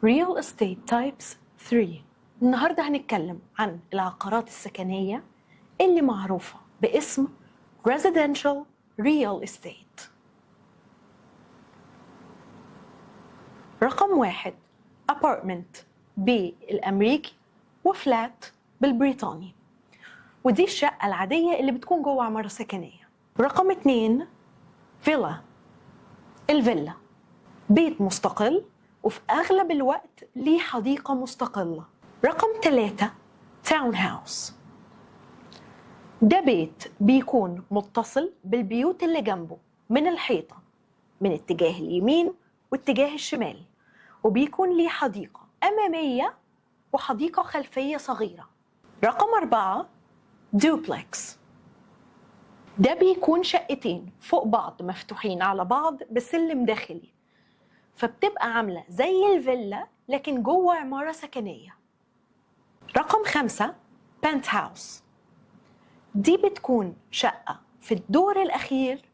Real Estate Types 3. النهاردة هنتكلم عن العقارات السكنية اللي معروفة باسم Residential Real Estate. رقم 1 Apartment بالأمريكي وفلات بالبريطاني، ودي الشقة العادية اللي بتكون جوه عمارة سكنية. رقم 2 فيلا، الفيلا بيت مستقل وفي أغلب الوقت ليه حديقة مستقلة. رقم 3 تاون هاوس، ده بيت بيكون متصل بالبيوت اللي جنبه من الحيطة من اتجاه اليمين واتجاه الشمال، وبيكون ليه حديقة أمامية وحديقة خلفية صغيرة. رقم 4 دوبلكس، ده بيكون شقتين فوق بعض مفتوحين على بعض بسلم داخلي، فبتبقى عاملة زي الفيلا لكن جوه عمارة سكنية. رقم 5 بنت هاوس، دي بتكون شقة في الدور الأخير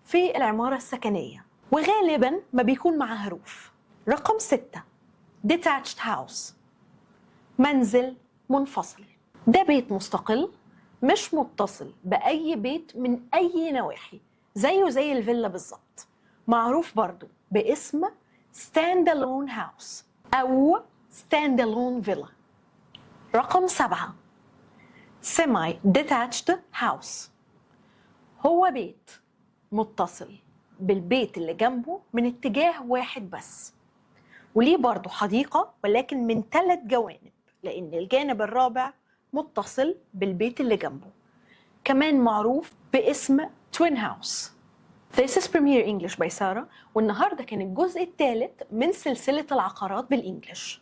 في العمارة السكنية وغالبا ما بيكون معها روف. رقم 6 detached house، منزل منفصل، ده بيت مستقل مش متصل بأي بيت من أي نواحي، زيه زي الفيلا بالظبط، معروف برضو باسم stand alone house أو stand alone villa. رقم 7 semi detached house، هو بيت متصل بالبيت اللي جنبه من اتجاه واحد بس، وليه برضو حديقة ولكن من 3 جوانب لأن الجانب الرابع متصل بالبيت اللي جنبه، كمان معروف باسم twin house. This is Premier English by سارة، والنهاردة كان الجزء الثالث من سلسلة العقارات بالإنجليش.